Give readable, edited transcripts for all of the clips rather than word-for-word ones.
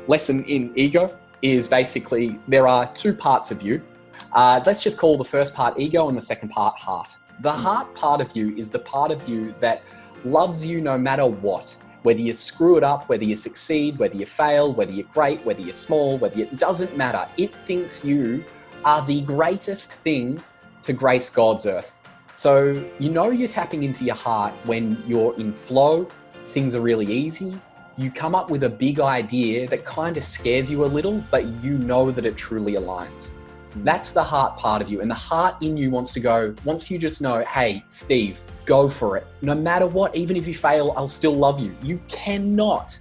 lesson in ego is basically there are two parts of you. Let's just call the first part ego and the second part heart. The heart part of you is the part of you that loves you no matter what. Whether you screw it up, whether you succeed, whether you fail, whether you're great, whether you're small, it doesn't matter. It thinks you are the greatest thing to grace God's earth. So you're tapping into your heart when you're in flow, things are really easy. You come up with a big idea that kind of scares you a little, but you know that it truly aligns. That's the heart part of you. And the heart in you wants you just know, hey, Steve, go for it. No matter what, even if you fail, I'll still love you. You cannot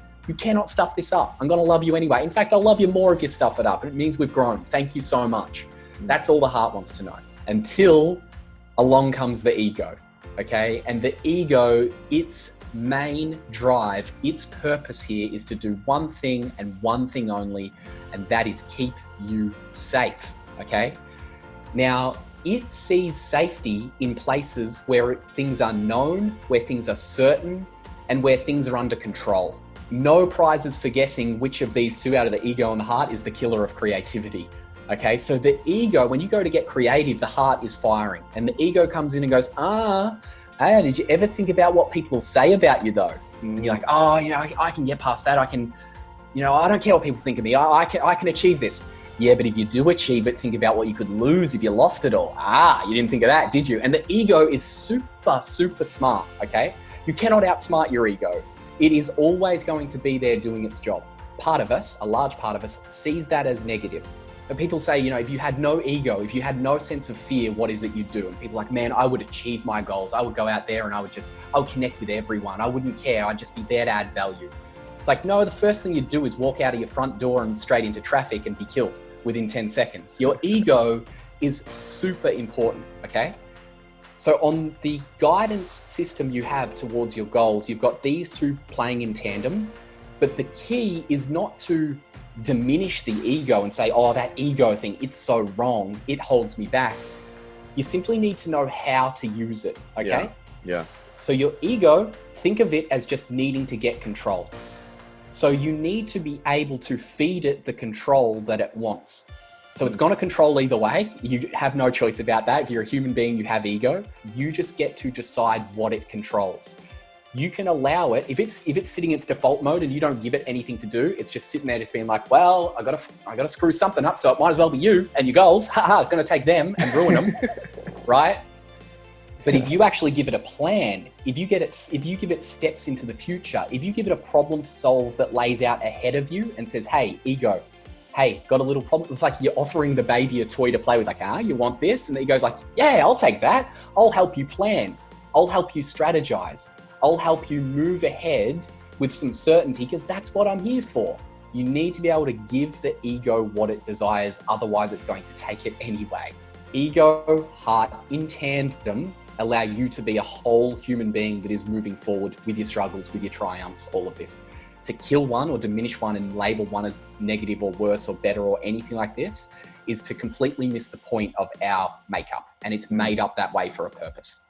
stuff this up. I'm going to love you anyway. In fact, I'll love you more if you stuff it up. It means we've grown. Thank you so much. That's all the heart wants to know. Until along comes the ego, okay? And the ego, its main drive, its purpose here is to do one thing and one thing only, and that is keep you safe. Okay. Now, it sees safety in places where things are known, where things are certain, and where things are under control. No prizes for guessing which of these two out of the ego and the heart is the killer of creativity. Okay. So the ego, when you go to get creative, the heart is firing, and the ego comes in and goes, hey, did you ever think about what people say about you though? And you're like, I can get past that. I don't care what people think of me. I can achieve this. Yeah, but if you do achieve it, think about what you could lose if you lost it all. You didn't think of that, did you? And the ego is super, super smart, okay? You cannot outsmart your ego. It is always going to be there doing its job. Part of us, a large part of us, sees that as negative. But people say, if you had no ego, if you had no sense of fear, what is it you'd do? And people are like, man, I would achieve my goals. I would go out there and I would connect with everyone. I wouldn't care. I'd just be there to add value. It's like, no, the first thing you'd do is walk out of your front door and straight into traffic and be killed within 10 seconds. Your ego is super important, okay? So on the guidance system you have towards your goals, you've got these two playing in tandem, but the key is not to diminish the ego and say, that ego thing, it's so wrong, it holds me back. You simply need to know how to use it, okay? Yeah. So your ego, think of it as just needing to get control. So you need to be able to feed it the control that it wants. So it's going to control either way. You have no choice about that. If you're a human being, you have ego. You just get to decide what it controls. You can allow it, if it's sitting in its default mode and you don't give it anything to do, it's just sitting there just being like, well, I gotta screw something up, so it might as well be you and your goals. Gonna take them and ruin them, right? But if you actually give it a plan, if you give it steps into the future, if you give it a problem to solve that lays out ahead of you and says, hey, ego, hey, got a little problem. It's like you're offering the baby a toy to play with, like, you want this? And the ego's like, yeah, I'll take that. I'll help you plan. I'll help you strategize. I'll help you move ahead with some certainty because that's what I'm here for. You need to be able to give the ego what it desires. Otherwise, it's going to take it anyway. Ego, heart, in tandem, allow you to be a whole human being that is moving forward with your struggles, with your triumphs, all of this. To kill one or diminish one and label one as negative or worse or better or anything like this is to completely miss the point of our makeup. And it's made up that way for a purpose.